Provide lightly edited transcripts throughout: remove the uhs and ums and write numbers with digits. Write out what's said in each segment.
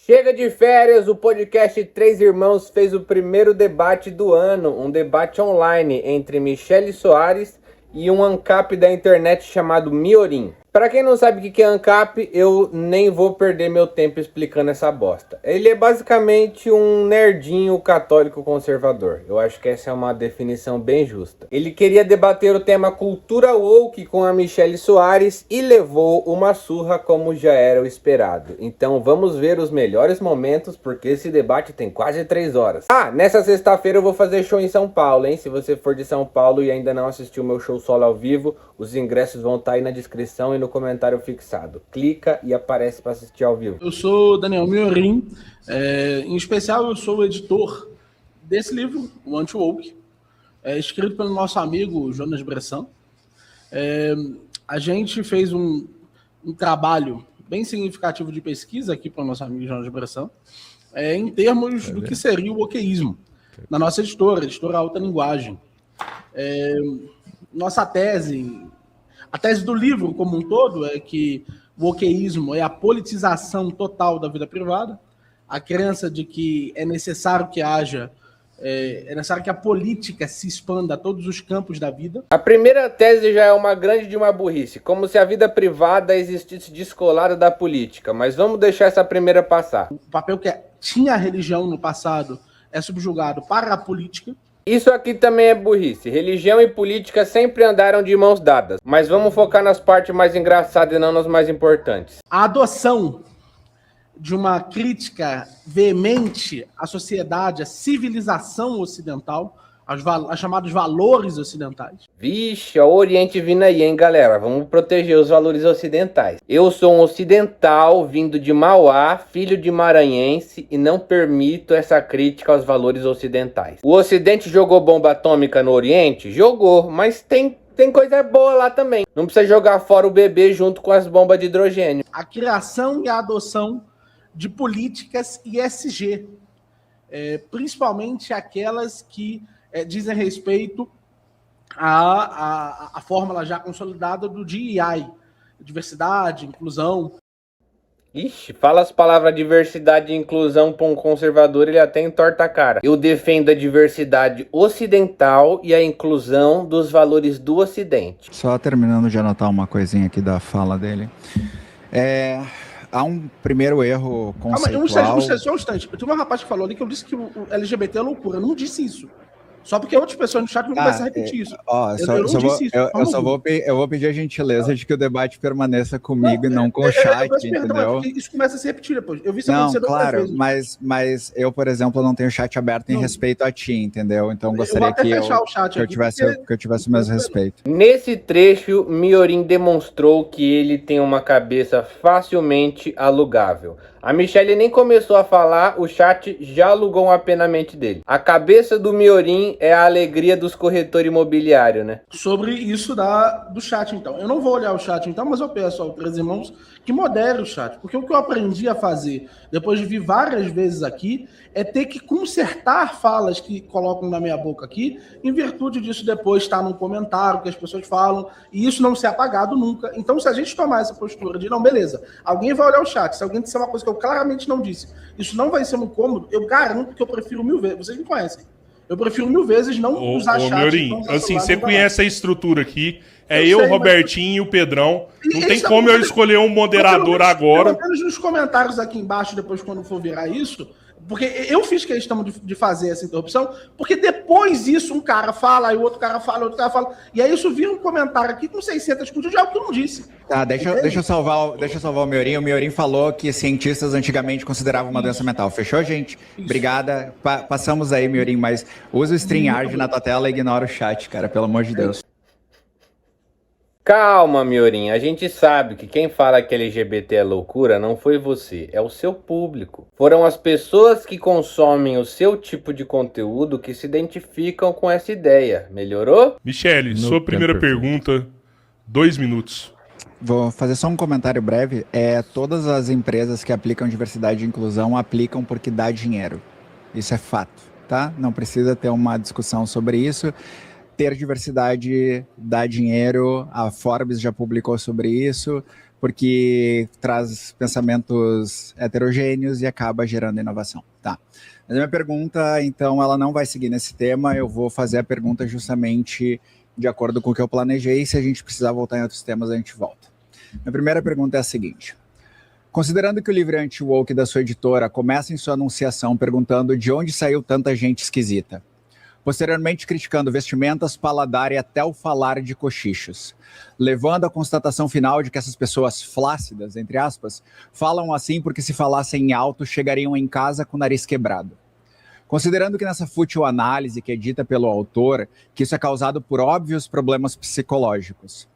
Chega de férias, o podcast Três Irmãos fez o primeiro debate do ano, um debate online entre Michele Soares e um ANCAP da internet chamado Miorim. Pra quem não sabe o que é ANCAP, eu nem vou perder meu tempo explicando essa bosta. Ele é basicamente um nerdinho católico conservador. Eu acho que essa é uma definição bem justa. Ele queria debater o tema cultura woke com a Michele Soares e levou uma surra como já era o esperado. Então vamos ver os melhores momentos, porque esse debate tem quase 3 horas. Ah, nessa sexta-feira eu vou fazer show em São Paulo, hein? Se você for de São Paulo e ainda não assistiu meu show solo ao vivo, os ingressos vão estar aí na descrição e no comentário fixado. Clica e aparece para assistir ao vivo. Eu sou Daniel Miorim, em especial eu sou o editor desse livro, o Anti-Woke, escrito pelo nosso amigo Jonas Bressan. A gente fez um trabalho bem significativo de pesquisa aqui para o nosso amigo Jonas Bressan, em termos do que seria o wokeísmo, na nossa editora Alta Linguagem. Nossa tese, a tese do livro como um todo é que o wokeísmo é a politização total da vida privada, a crença de que é necessário que haja, é necessário que a política se expanda a todos os campos da vida. A primeira tese já é uma grande de uma burrice, como se a vida privada existisse descolada da política, mas vamos deixar essa primeira passar. O papel que tinha a religião no passado é subjugado para a política. Isso aqui também é burrice. Religião e política sempre andaram de mãos dadas. Mas vamos focar nas partes mais engraçadas e não nas mais importantes. A adoção de uma crítica veemente à sociedade, à civilização ocidental, aos chamados valores ocidentais. Vixe, ó, o Oriente vindo aí, hein, galera? Vamos proteger os valores ocidentais. Eu sou um ocidental vindo de Mauá, filho de maranhense, e não permito essa crítica aos valores ocidentais. O Ocidente jogou bomba atômica no Oriente? Jogou, mas tem coisa boa lá também. Não precisa jogar fora o bebê junto com as bombas de hidrogênio. A criação e a adoção de políticas ESG, principalmente aquelas que dizem respeito à fórmula já consolidada do DEI, diversidade, inclusão. Ixi, fala as palavras diversidade e inclusão para um conservador, ele até entorta a cara. Eu defendo a diversidade ocidental e a inclusão dos valores do Ocidente. Só terminando de anotar uma coisinha aqui da fala dele. Há um primeiro erro conceitual... Só um instante. Eu tenho um rapaz que falou ali que eu disse que o LGBT é loucura. Eu não disse isso. Só porque outras pessoas no chat vão começar a repetir isso. Eu vou pedir a gentileza de que o debate permaneça comigo e não com o chat, entendeu? Isso começa a se repetir depois. Eu vi isso acontecer claro, mas eu, por exemplo, não tenho chat aberto em respeito a ti, entendeu? Então gostaria que eu tivesse o mesmo respeito. Nesse trecho, Miorim demonstrou que ele tem uma cabeça facilmente alugável. A Michele nem começou a falar, o chat já alugou um apenamento dele. A cabeça do Miorim é a alegria dos corretores imobiliários, né? Sobre isso do chat, então. Eu não vou olhar o chat, então, mas eu peço aos Três Irmãos que modere o chat. Porque o que eu aprendi a fazer, depois de vir várias vezes aqui, é ter que consertar falas que colocam na minha boca aqui, em virtude disso depois estar num comentário que as pessoas falam, e isso não ser apagado nunca. Então, se a gente tomar essa postura de, não, beleza, alguém vai olhar o chat, se alguém disser uma coisa que eu claramente não disse, isso não vai ser um incômodo, eu garanto que eu prefiro 1000 vezes, vocês me conhecem, eu prefiro 1000 vezes não usar chat. Miorim, assim, você conhece a estrutura aqui, eu, Robertinho e o Pedrão, não tem como eu escolher um moderador agora. Pelo menos nos comentários aqui embaixo, depois quando for virar isso, porque eu fiz questão de fazer essa interrupção, porque depois isso um cara fala, aí o outro cara fala, e aí isso vira um comentário aqui com 600 curtidas de algo que eu não disse. Tá, deixa eu salvar o Miorim. O Miorim falou que cientistas antigamente consideravam uma doença mental. Fechou, gente? Isso. Obrigada. Passamos aí, Miorim, mas usa o StreamYard na tua tela e ignora o chat, cara, pelo amor de Deus. Calma, Miorim, a gente sabe que quem fala que LGBT é loucura não foi você, é o seu público. Foram as pessoas que consomem o seu tipo de conteúdo que se identificam com essa ideia. Melhorou? Michele, sua primeira pergunta, 2 minutos. Vou fazer só um comentário breve. Todas as empresas que aplicam diversidade e inclusão aplicam porque dá dinheiro. Isso é fato, tá? Não precisa ter uma discussão sobre isso. ter diversidade dá dinheiro, a Forbes já publicou sobre isso, porque traz pensamentos heterogêneos e acaba gerando inovação. Tá. Mas a minha pergunta, então, ela não vai seguir nesse tema, eu vou fazer a pergunta justamente de acordo com o que eu planejei, e se a gente precisar voltar em outros temas, a gente volta. Minha primeira pergunta é a seguinte: considerando que o livro anti-woke da sua editora começa em sua anunciação perguntando de onde saiu tanta gente esquisita, posteriormente criticando vestimentas, paladar e até o falar de cochichos, levando à constatação final de que essas pessoas flácidas, entre aspas, falam assim porque se falassem alto chegariam em casa com o nariz quebrado. Considerando que nessa fútil análise que é dita pelo autor, que isso é causado por óbvios problemas psicológicos,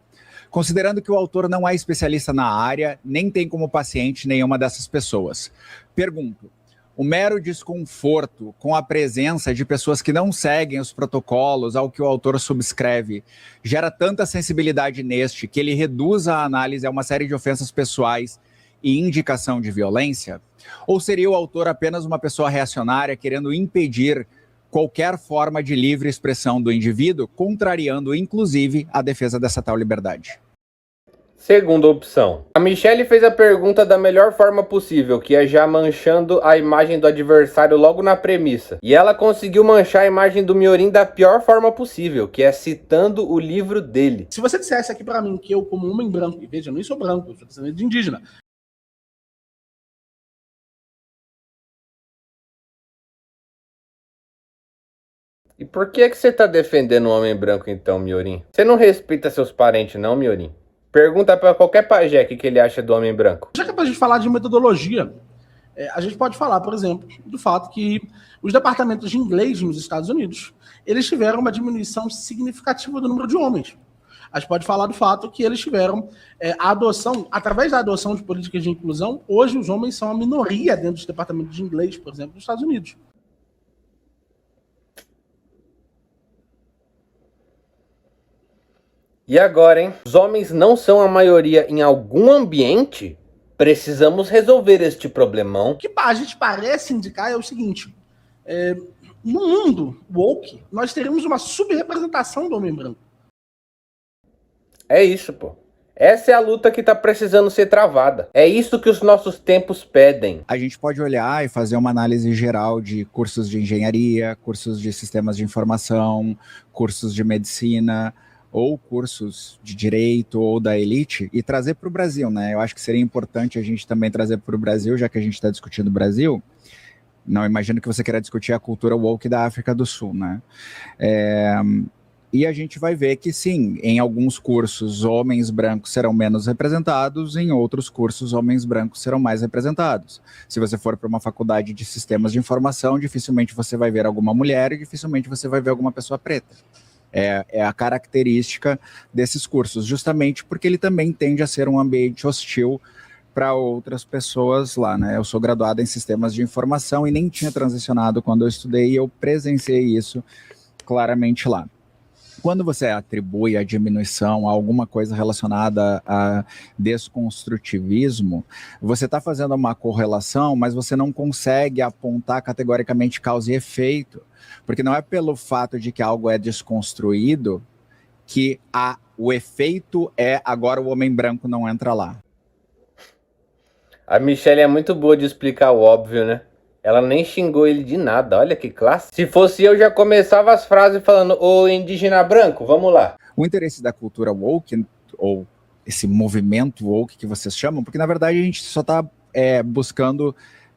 considerando que o autor não é especialista na área, nem tem como paciente nenhuma dessas pessoas, pergunto: o mero desconforto com a presença de pessoas que não seguem os protocolos ao que o autor subscreve gera tanta sensibilidade neste que ele reduz a análise a uma série de ofensas pessoais e indicação de violência? Ou seria o autor apenas uma pessoa reacionária querendo impedir qualquer forma de livre expressão do indivíduo, contrariando inclusive a defesa dessa tal liberdade? Segunda opção. A Michelle fez a pergunta da melhor forma possível, que é já manchando a imagem do adversário logo na premissa. E ela conseguiu manchar a imagem do Miorim da pior forma possível, que é citando o livro dele. Se você dissesse aqui pra mim que eu, como homem branco, e veja, eu nem sou branco, eu sou descendente de indígena, E por que você tá defendendo o homem branco então, Miorim? Você não respeita seus parentes não, Miorim? Pergunta pra qualquer pajé o que ele acha do homem branco. já que é pra gente falar de metodologia, a gente pode falar, por exemplo, do fato que os departamentos de inglês nos Estados Unidos, eles tiveram uma diminuição significativa do número de homens. A gente pode falar do fato que eles tiveram a adoção, através da adoção de políticas de inclusão, hoje os homens são a minoria dentro dos departamentos de inglês, por exemplo, dos Estados Unidos. E agora, hein? Os homens não são a maioria em algum ambiente? Precisamos resolver este problemão. O que a gente parece indicar é o seguinte: no mundo woke, nós teremos uma subrepresentação do homem branco. É isso, pô. Essa é a luta que tá precisando ser travada. É isso que os nossos tempos pedem. A gente pode olhar e fazer uma análise geral de cursos de engenharia, cursos de sistemas de informação, cursos de medicina, ou cursos de direito ou da elite, e trazer para o Brasil, né? Eu acho que seria importante a gente também trazer para o Brasil, já que a gente está discutindo o Brasil. Não imagino que você queira discutir a cultura woke da África do Sul, né? E a gente vai ver que sim, em alguns cursos homens brancos serão menos representados, em outros cursos homens brancos serão mais representados. Se você for para uma faculdade de sistemas de informação, dificilmente você vai ver alguma mulher e dificilmente você vai ver alguma pessoa preta. É a característica desses cursos, justamente porque ele também tende a ser um ambiente hostil para outras pessoas lá, né? Eu sou graduado em sistemas de informação e nem tinha transicionado quando eu estudei, e eu presenciei isso claramente lá. Quando você atribui a diminuição a alguma coisa relacionada a desconstrutivismo, você está fazendo uma correlação, mas você não consegue apontar categoricamente causa e efeito, porque não é pelo fato de que algo é desconstruído que o efeito é agora o homem branco não entra lá. A Michelle é muito boa de explicar o óbvio, né? Ela nem xingou ele de nada, olha que classe. Se fosse eu, já começava as frases falando: ô indígena branco, vamos lá. O interesse da cultura woke, ou esse movimento woke que vocês chamam, porque na verdade a gente só está buscando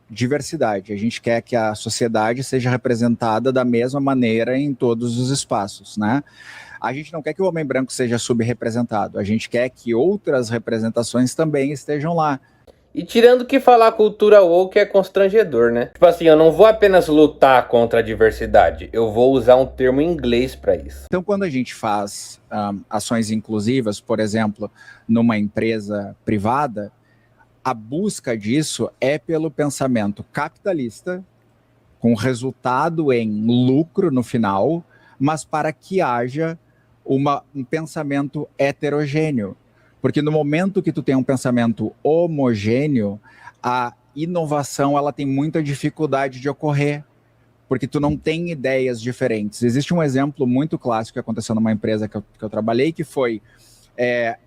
diversidade. A gente quer que a sociedade seja representada da mesma maneira em todos os espaços, né? A gente não quer que o homem branco seja subrepresentado, a gente quer que outras representações também estejam lá. E tirando que falar cultura woke é constrangedor, né? Tipo assim, eu não vou apenas lutar contra a diversidade, eu vou usar um termo em inglês para isso. Então, quando a gente faz ações inclusivas, por exemplo, numa empresa privada, a busca disso é pelo pensamento capitalista, com resultado em lucro no final, mas para que haja um pensamento heterogêneo. Porque no momento que tu tem um pensamento homogêneo, a inovação ela tem muita dificuldade de ocorrer. porque tu não tem ideias diferentes. Existe um exemplo muito clássico que aconteceu numa empresa que eu trabalhei, que foi,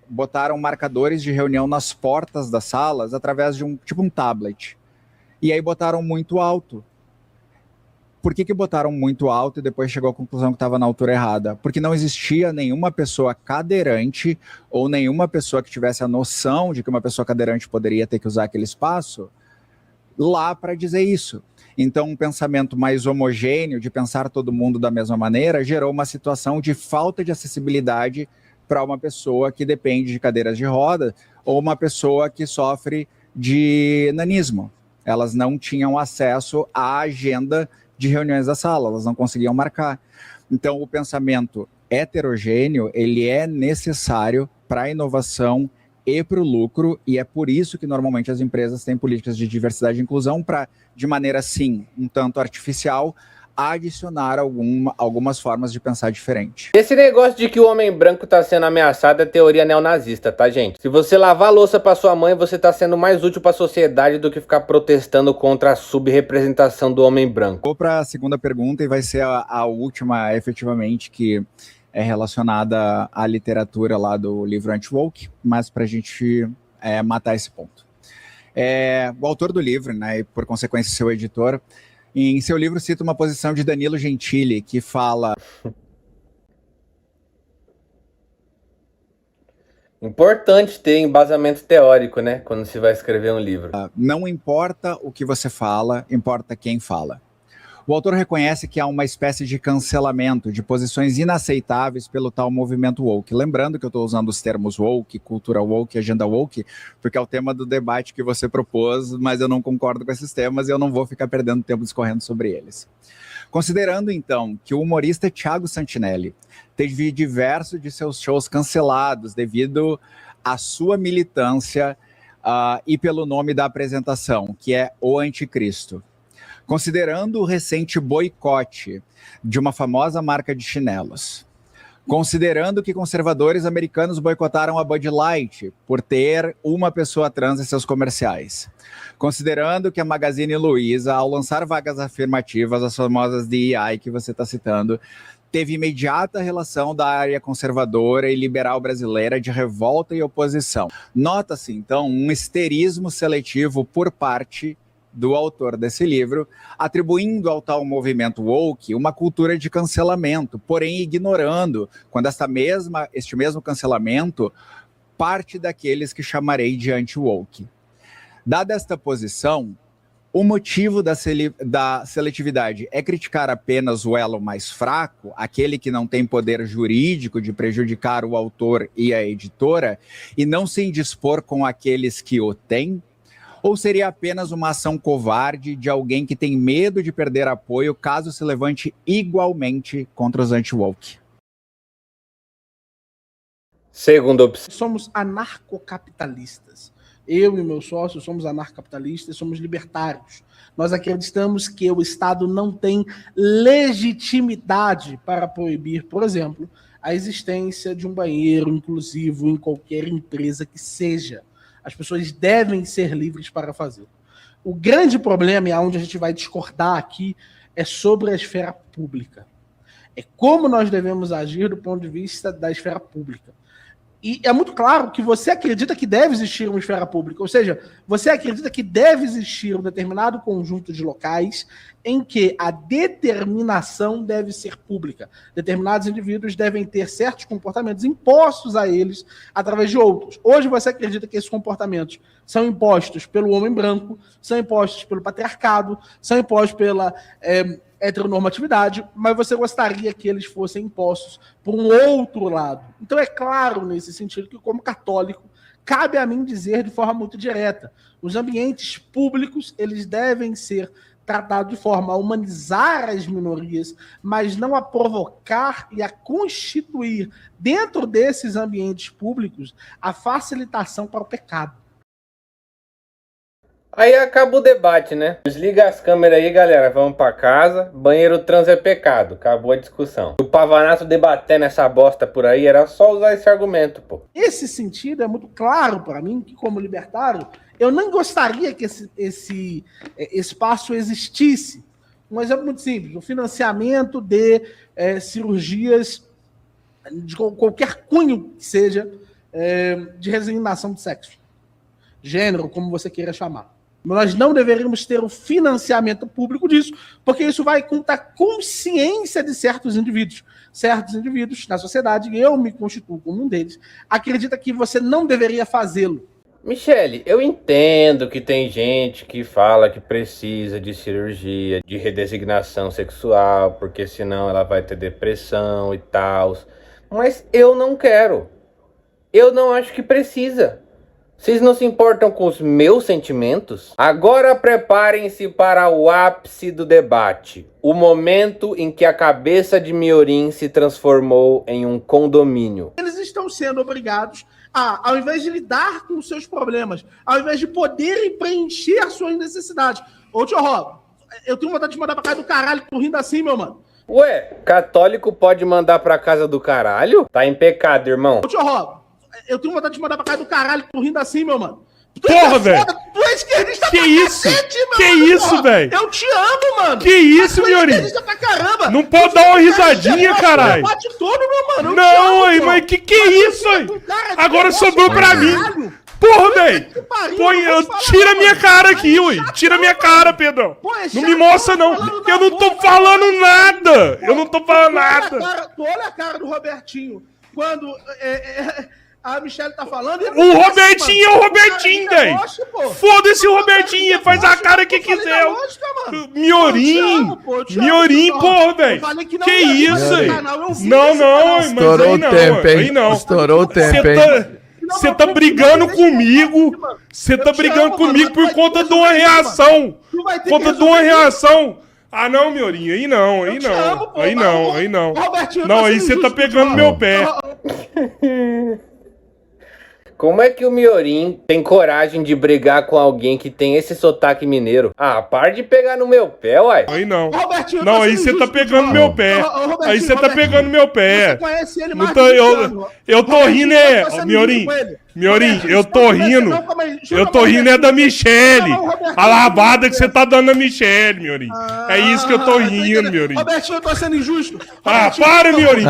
botaram marcadores de reunião nas portas das salas através de um tablet. E aí botaram muito alto. Por que botaram muito alto e depois chegou à conclusão que estava na altura errada? Porque não existia nenhuma pessoa cadeirante ou nenhuma pessoa que tivesse a noção de que uma pessoa cadeirante poderia ter que usar aquele espaço lá para dizer isso. Então, um pensamento mais homogêneo, de pensar todo mundo da mesma maneira, gerou uma situação de falta de acessibilidade para uma pessoa que depende de cadeiras de roda ou uma pessoa que sofre de nanismo. Elas não tinham acesso à agenda de reuniões da sala, elas não conseguiam marcar. Então, o pensamento heterogêneo, ele é necessário para a inovação e para o lucro, e é por isso que normalmente as empresas têm políticas de diversidade e inclusão para, de maneira, sim, um tanto artificial, adicionar algumas formas de pensar diferente. Esse negócio de que o homem branco tá sendo ameaçado é teoria neonazista, tá, gente? Se você lavar a louça pra sua mãe, você tá sendo mais útil pra sociedade do que ficar protestando contra a subrepresentação do homem branco. Vou para a segunda pergunta, e vai ser a última, efetivamente, que é relacionada à literatura lá do livro Anti-Woke, mas para a gente matar esse ponto. O autor do livro, né, e por consequência seu editor, em seu livro cita uma posição de Danilo Gentili, que fala... Importante ter embasamento teórico, né, quando se vai escrever um livro. Não importa o que você fala, importa quem fala. O autor reconhece que há uma espécie de cancelamento de posições inaceitáveis pelo tal movimento woke. Lembrando que eu estou usando os termos woke, cultura woke, agenda woke, porque é o tema do debate que você propôs, mas eu não concordo com esses temas e eu não vou ficar perdendo tempo discorrendo sobre eles. Considerando, então, que o humorista Thiago Santinelli teve diversos de seus shows cancelados devido à sua militância e pelo nome da apresentação, que é O Anticristo. Considerando o recente boicote de uma famosa marca de chinelos, considerando que conservadores americanos boicotaram a Bud Light por ter uma pessoa trans em seus comerciais, considerando que a Magazine Luiza, ao lançar vagas afirmativas, as famosas DEI que você está citando, teve imediata relação da área conservadora e liberal brasileira de revolta e oposição. Nota-se, então, um histerismo seletivo por parte do autor desse livro, atribuindo ao tal movimento woke uma cultura de cancelamento, porém ignorando, quando este mesmo cancelamento parte daqueles que chamarei de anti-woke. Dada esta posição, o motivo da seletividade é criticar apenas o elo mais fraco, aquele que não tem poder jurídico de prejudicar o autor e a editora, e não se indispor com aqueles que o têm? Ou seria apenas uma ação covarde de alguém que tem medo de perder apoio caso se levante igualmente contra os anti-woke? Segunda opção. Somos anarcocapitalistas. Eu e meu sócio somos anarcocapitalistas, somos libertários. Nós acreditamos que o Estado não tem legitimidade para proibir, por exemplo, a existência de um banheiro inclusivo em qualquer empresa que seja. As pessoas devem ser livres para fazer. O grande problema, e aonde a gente vai discordar aqui, é sobre a esfera pública. É como nós devemos agir do ponto de vista da esfera pública. E é muito claro que você acredita que deve existir uma esfera pública, ou seja, você acredita que deve existir um determinado conjunto de locais em que a determinação deve ser pública. Determinados indivíduos devem ter certos comportamentos impostos a eles através de outros. Hoje você acredita que esses comportamentos são impostos pelo homem branco, são impostos pelo patriarcado, são impostos pela heteronormatividade, mas você gostaria que eles fossem impostos por um outro lado. Então é claro nesse sentido que, como católico, cabe a mim dizer de forma muito direta, os ambientes públicos eles devem ser tratados de forma a humanizar as minorias, mas não a provocar e a constituir dentro desses ambientes públicos a facilitação para o pecado. Aí acaba o debate, né? Desliga as câmeras aí, galera. Vamos pra casa. Banheiro trans é pecado. Acabou a discussão. O Pavanato debatendo essa bosta por aí, era só usar esse argumento, pô. Esse sentido é muito claro para mim que, como libertário, eu nem gostaria que esse espaço existisse. Um exemplo muito simples, o financiamento de cirurgias de qualquer cunho que seja, de resignação de sexo, gênero, como você queira chamar. Nós não deveríamos ter o financiamento público disso, porque isso vai contra a consciência de certos indivíduos. Certos indivíduos na sociedade, eu me constituo como um deles, acredita que você não deveria fazê-lo. Michele, eu entendo que tem gente que fala que precisa de cirurgia, de redesignação sexual, porque senão ela vai ter depressão e tal. Mas eu não quero. Eu não acho que precisa. Vocês não se importam com os meus sentimentos? Agora preparem-se para o ápice do debate. O momento em que a cabeça de Miorim se transformou em um condomínio. Eles estão sendo obrigados a, ao invés de lidar com os seus problemas, ao invés de poderem preencher as suas necessidades. Ô, tio Rob, eu tenho vontade de mandar pra casa do caralho, tô rindo assim, meu mano. Ué, católico pode mandar pra casa do caralho? Tá em pecado, irmão. Ô, tio Rob, eu tenho vontade de mandar pra casa do caralho, tô rindo assim, meu mano. Porra, velho! Tu é esquerdista Que pra isso? cacete, meu Que mano, isso, porra. velho? Eu te amo, mano. Que isso, Tu é Miorim? esquerdista pra caramba. Não pode dar uma risadinha, caralho. Bate todo, meu mano. Eu te Não, amo, aí, pô. mas que Mas isso, você aí? é um cara de Agora negócio sobrou pra mim. caralho. Porra, velho! Que pariu, Põe, não vou falar, tira não, minha mano. cara aqui, Aí é ui. chato, Tira minha mano. cara, Pedrão. Pô, é Não chato, me mostra, não. falando Eu na não tô boca, falando nada. Eu não tô falando nada. Tu olha a cara do Robertinho quando a Michelle tá falando. O Robertinho é o Robertinho, velho. Foda-se o Robertinho, ele faz a cara que quiser. Miorim, Miorim, porra, velho. Que isso aí? Não, mas Estourou aí o não, tempo, hein? aí não. Estourou o tempo, hein? Você tá brigando comigo. Você tá brigando comigo por conta de uma reação. Conta de uma reação. Ah, não, Miorim, aí não, aí não. Aí não, aí não. Não, aí você tá pegando meu pé. Como é que o Miorim tem coragem de brigar com alguém que tem esse sotaque mineiro? Ah, para de pegar no meu pé, uai. Aí não. Não, aí você tá pegando meu pé. Aí você tá pegando meu pé. Não tô, eu tô rindo, Miorim. Miorim, eu tô rindo. Eu tô rindo é da Michele. A lavada que você tá dando na Michele, Miorim. É isso que eu tô rindo, Miorim. Robertinho, eu tô sendo injusto. Ah, para, Miorim.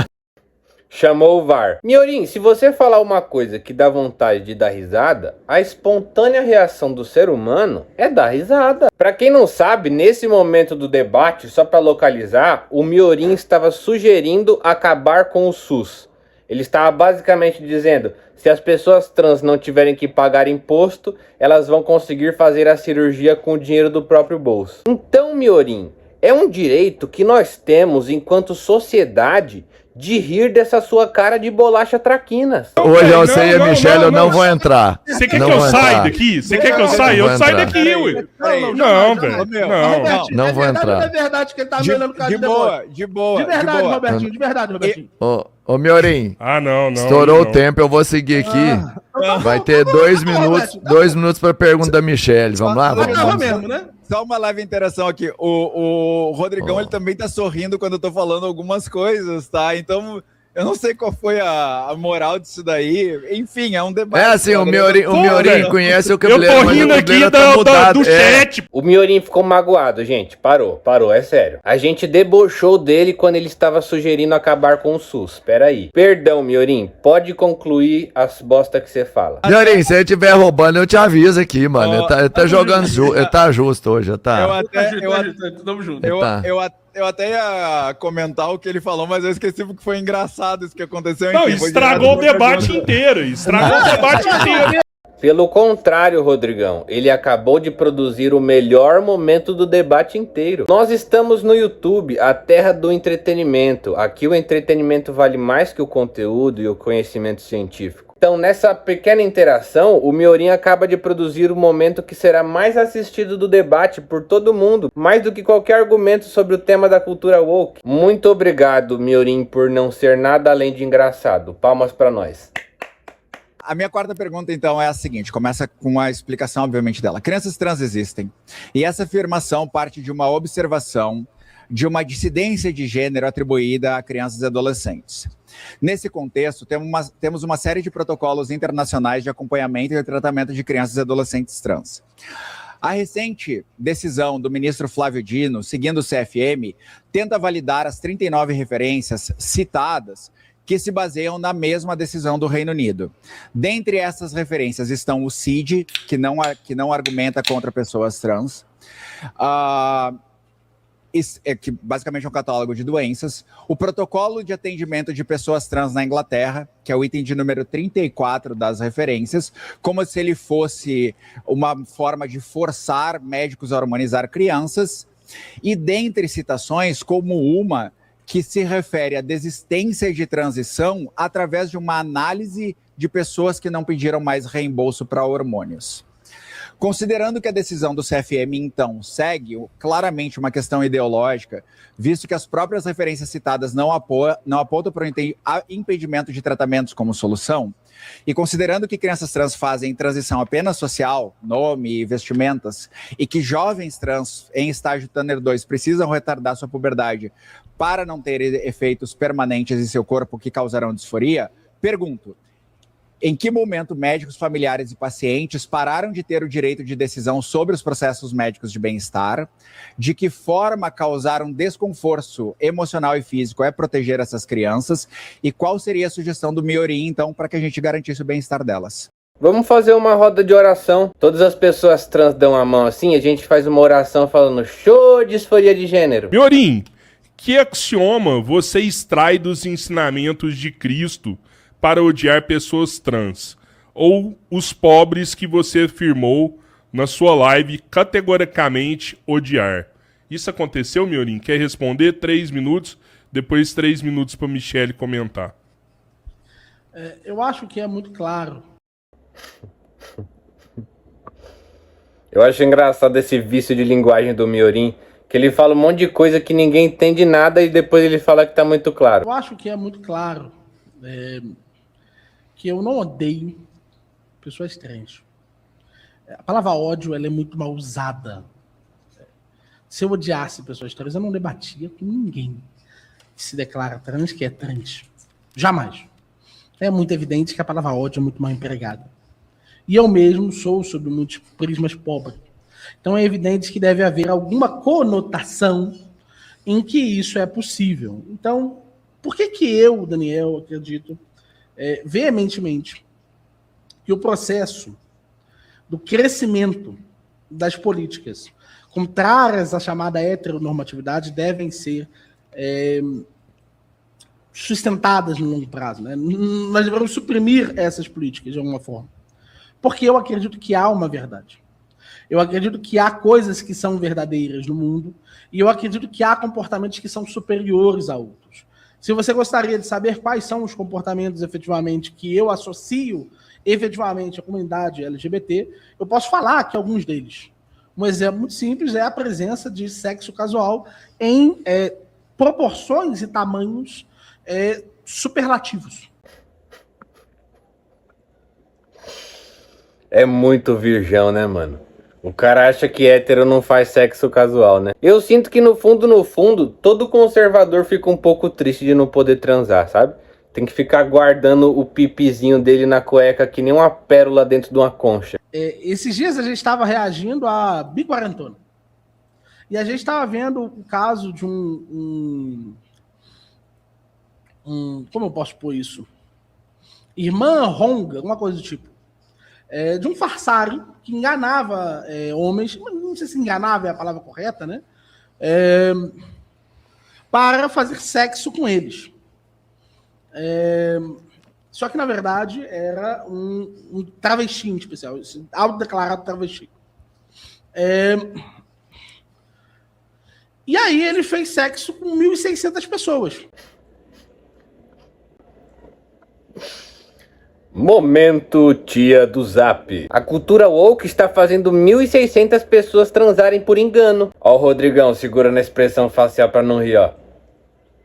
Chamou o VAR. Miorim, se você falar uma coisa que dá vontade de dar risada, a espontânea reação do ser humano é dar risada. Pra quem não sabe, nesse momento do debate, só pra localizar, o Miorim estava sugerindo acabar com o SUS. Ele estava basicamente dizendo, se as pessoas trans não tiverem que pagar imposto, elas vão conseguir fazer a cirurgia com o dinheiro do próprio bolso. Então, Miorim, é um direito que nós temos enquanto sociedade de rir dessa sua cara de bolacha traquinas. Hoje eu sei, a Michelle, eu não vou entrar. Você quer que eu saia daqui? Você quer que eu saia? Eu saio daqui, ué. Não, velho. Não vou entrar. É verdade que ele tá melhorando o cara De boa. De verdade, Robertinho, de verdade, Robertinho. Ô, Miorim, Ah, não. estourou o tempo, eu vou seguir aqui. Vai ter 2 minutos para pergunta da Michelle. Vamos lá? Acaba mesmo, né? Só uma leve interação aqui. O Rodrigão, ele também tá sorrindo quando eu tô falando algumas coisas, tá? Então, eu não sei qual foi a moral disso daí. Enfim, é um debate. É assim, o Miorim conhece o Eu cabeleiro, tô mas o rindo aqui cabeleiro tá mudado. do chat. O Miorim ficou magoado, gente. Parou, é sério. A gente debochou dele quando ele estava sugerindo acabar com o SUS. Pera aí. Perdão, Miorim. Pode concluir as bosta que você fala. Miorim, se ele estiver roubando, eu te aviso aqui, mano. Ele tá jogando ele tá justo hoje, tá? Tamo junto. Eu até ia comentar o que ele falou, mas eu esqueci porque foi engraçado isso que aconteceu. Não, Enfim, estragou o debate inteiro. Estragou o debate inteiro. Pelo contrário, Rodrigão, ele acabou de produzir o melhor momento do debate inteiro. Nós estamos no YouTube, a terra do entretenimento. Aqui o entretenimento vale mais que o conteúdo e o conhecimento científico. Então, nessa pequena interação, o Miorim acaba de produzir o momento que será mais assistido do debate por todo mundo, mais do que qualquer argumento sobre o tema da cultura woke. Muito obrigado, Miorim, por não ser nada além de engraçado. Palmas pra nós. A minha quarta pergunta, então, é a seguinte. Começa com a explicação, obviamente, dela. Crianças trans existem. E essa afirmação parte de uma observação de uma dissidência de gênero atribuída a crianças e adolescentes. Nesse contexto, temos uma série de protocolos internacionais de acompanhamento e tratamento de crianças e adolescentes trans. A recente decisão do ministro Flávio Dino, seguindo o CFM, tenta validar as 39 referências citadas que se baseiam na mesma decisão do Reino Unido. Dentre essas referências estão o CID, que não argumenta contra pessoas trans, que basicamente é um catálogo de doenças, o protocolo de atendimento de pessoas trans na Inglaterra, que é o item de número 34 das referências, como se ele fosse uma forma de forçar médicos a hormonizar crianças, e dentre citações, como uma que se refere à desistência de transição através de uma análise de pessoas que não pediram mais reembolso para hormônios. Considerando que a decisão do CFM, então, segue claramente uma questão ideológica, visto que as próprias referências citadas não apontam para o impedimento de tratamentos como solução, e considerando que crianças trans fazem transição apenas social, nome e vestimentas, e que jovens trans em estágio Tanner 2 precisam retardar sua puberdade para não ter efeitos permanentes em seu corpo que causarão disforia, pergunto: em que momento médicos, familiares e pacientes pararam de ter o direito de decisão sobre os processos médicos de bem-estar? De que forma causar um desconforto emocional e físico é proteger essas crianças? E qual seria a sugestão do Miorim, então, para que a gente garantisse o bem-estar delas? Vamos fazer uma roda de oração. Todas as pessoas trans dão a mão assim, a gente faz uma oração falando show disforia de gênero. Miorim, que axioma você extrai dos ensinamentos de Cristo para odiar pessoas trans? Ou os pobres que você afirmou na sua live categoricamente odiar? Isso aconteceu, Miorim? Quer responder? 3 minutos, depois 3 minutos para Michele comentar. Eu acho que é muito claro. Eu acho engraçado esse vício de linguagem do Miorim, que ele fala um monte de coisa que ninguém entende nada e depois ele fala que tá muito claro. Eu acho que é muito claro que eu não odeio pessoas trans. A palavra ódio, ela é muito mal usada. Se eu odiasse pessoas trans, eu não debatia com ninguém que se declara trans, que é trans. Jamais. É muito evidente que a palavra ódio é muito mal empregada. E eu mesmo sou, sob muitos prismas, pobre. Então é evidente que deve haver alguma conotação em que isso é possível. Então, por que eu, Daniel, acredito veementemente que o processo do crescimento das políticas contrárias à chamada heteronormatividade devem ser sustentadas no longo prazo, né? Nós devemos suprimir essas políticas de alguma forma. Porque eu acredito que há uma verdade. Eu acredito que há coisas que são verdadeiras no mundo e eu acredito que há comportamentos que são superiores a outros. Se você gostaria de saber quais são os comportamentos efetivamente que eu associo efetivamente à comunidade LGBT, eu posso falar aqui alguns deles. Um exemplo muito simples é a presença de sexo casual em proporções e tamanhos superlativos. É muito virgão, né, mano? O cara acha que hétero não faz sexo casual, né? Eu sinto que no fundo, todo conservador fica um pouco triste de não poder transar, sabe? Tem que ficar guardando o pipizinho dele na cueca que nem uma pérola dentro de uma concha. Esses dias a gente estava reagindo a Biquarentona. E a gente estava vendo o caso de como eu posso pôr isso? Irmã Ronga, uma coisa do tipo. De um farsário que enganava homens, não sei se enganava é a palavra correta, né? Para fazer sexo com eles. Só que, na verdade, era um travesti em especial, autodeclarado travesti. E aí ele fez sexo com 1.600 pessoas. Momento tia do Zap. A cultura woke está fazendo 1.600 pessoas transarem por engano. Ó o Rodrigão segurando a expressão facial para não rir, ó.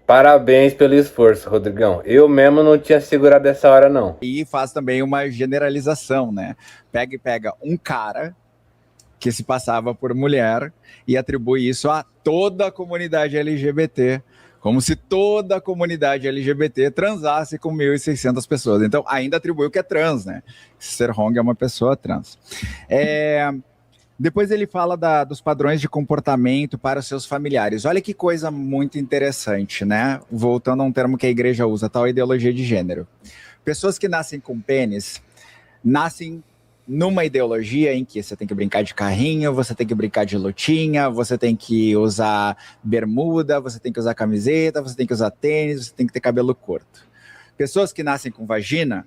Parabéns pelo esforço, Rodrigão. Eu mesmo não tinha segurado essa hora, não. E faz também uma generalização, né? Pega um cara que se passava por mulher e atribui isso a toda a comunidade LGBT, como se toda a comunidade LGBT transasse com 1.600 pessoas. Então, ainda atribui o que é trans, né? Ser Hong é uma pessoa trans. Depois ele fala dos padrões de comportamento para os seus familiares. Olha que coisa muito interessante, né? Voltando a um termo que a igreja usa, tal ideologia de gênero. Pessoas que nascem com pênis, nascem numa ideologia em que você tem que brincar de carrinho, você tem que brincar de lutinha, você tem que usar bermuda, você tem que usar camiseta, você tem que usar tênis, você tem que ter cabelo curto. Pessoas que nascem com vagina,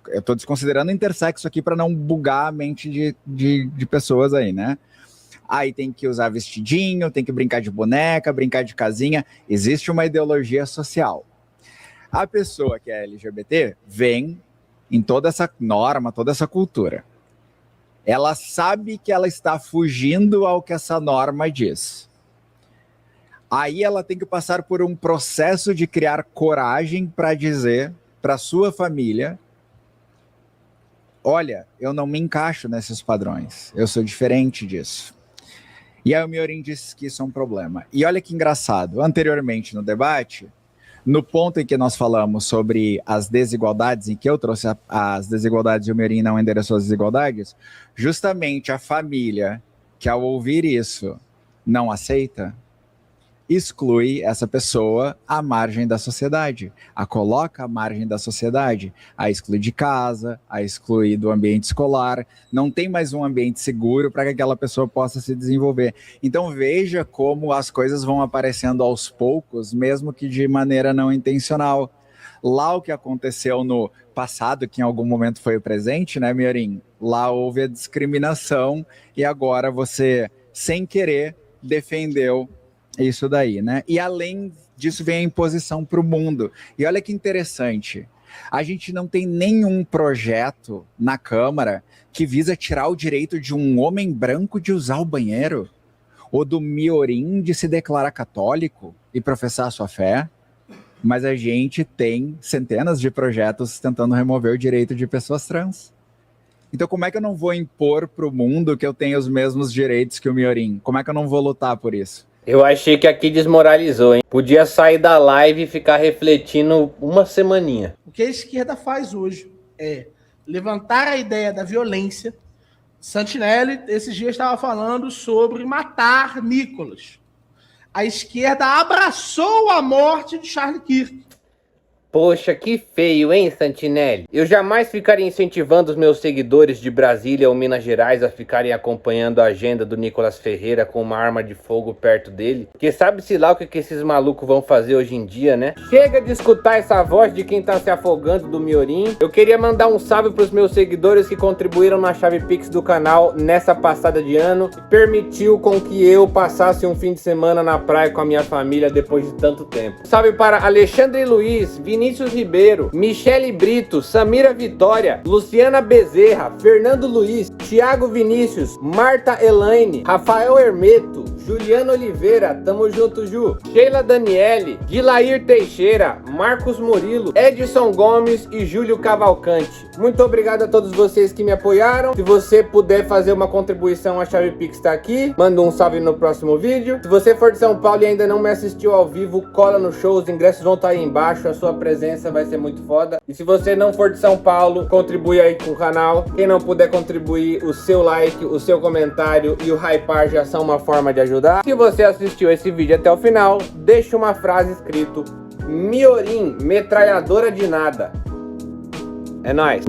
eu estou desconsiderando intersexo aqui para não bugar a mente de pessoas aí, né? Aí tem que usar vestidinho, tem que brincar de boneca, brincar de casinha. Existe uma ideologia social. A pessoa que é LGBT vem em toda essa norma, toda essa cultura. Ela sabe que ela está fugindo ao que essa norma diz. Aí ela tem que passar por um processo de criar coragem para dizer para sua família: olha, eu não me encaixo nesses padrões, eu sou diferente disso. E aí o Miorin disse que isso é um problema. E olha que engraçado, anteriormente no debate, no ponto em que nós falamos sobre as desigualdades, em que eu trouxe as desigualdades e o Miorin não endereçou as desigualdades, justamente a família que ao ouvir isso não aceita, exclui essa pessoa à margem da sociedade, a coloca à margem da sociedade, a exclui de casa, a exclui do ambiente escolar, não tem mais um ambiente seguro para que aquela pessoa possa se desenvolver. Então veja como as coisas vão aparecendo aos poucos, mesmo que de maneira não intencional. Lá o que aconteceu no passado, que em algum momento foi o presente, né, Miorin? Lá houve a discriminação e agora você, sem querer, defendeu isso daí, né? E além disso vem a imposição para o mundo. E olha que interessante, a gente não tem nenhum projeto na Câmara que visa tirar o direito de um homem branco de usar o banheiro, ou do Miorin de se declarar católico e professar a sua fé, mas a gente tem centenas de projetos tentando remover o direito de pessoas trans. Então como é que eu não vou impor para o mundo que eu tenho os mesmos direitos que o Miorin? Como é que eu não vou lutar por isso? Eu achei que aqui desmoralizou, hein? Podia sair da live e ficar refletindo uma semaninha. O que a esquerda faz hoje é levantar a ideia da violência. Santinelli, esses dias, estava falando sobre matar Nicolas. A esquerda abraçou a morte de Charlie Kirk. Poxa, que feio, hein, Santinelli? Eu jamais ficaria incentivando os meus seguidores de Brasília ou Minas Gerais a ficarem acompanhando a agenda do Nicolas Ferreira com uma arma de fogo perto dele. Porque sabe-se lá o que esses malucos vão fazer hoje em dia, né? Chega de escutar essa voz de quem tá se afogando do Miorin. Eu queria mandar um salve pros meus seguidores que contribuíram na chave Pix do canal nessa passada de ano. E permitiu com que eu passasse um fim de semana na praia com a minha família depois de tanto tempo. Salve para Alexandre Luiz, Vinícius Ribeiro, Michele Brito, Samira Vitória, Luciana Bezerra, Fernando Luiz, Thiago Vinícius, Marta Elaine, Rafael Hermeto, Juliano Oliveira, tamo junto, Ju, Sheila Daniele, Gilair Teixeira, Marcos Murilo, Edson Gomes e Júlio Cavalcante. Muito obrigado a todos vocês que me apoiaram. Se você puder fazer uma contribuição, a chave Pix tá aqui. Manda um salve no próximo vídeo. Se você for de São Paulo e ainda não me assistiu ao vivo, cola no show, os ingressos vão estar aí embaixo, a sua presença vai ser muito foda. E se você não for de São Paulo, contribui aí com o canal. Quem não puder contribuir, o seu like, o seu comentário e o hypar já são uma forma de ajudar. Se você assistiu esse vídeo até o final, deixa uma frase escrito: Miorin, metralhadora de nada. É nóis.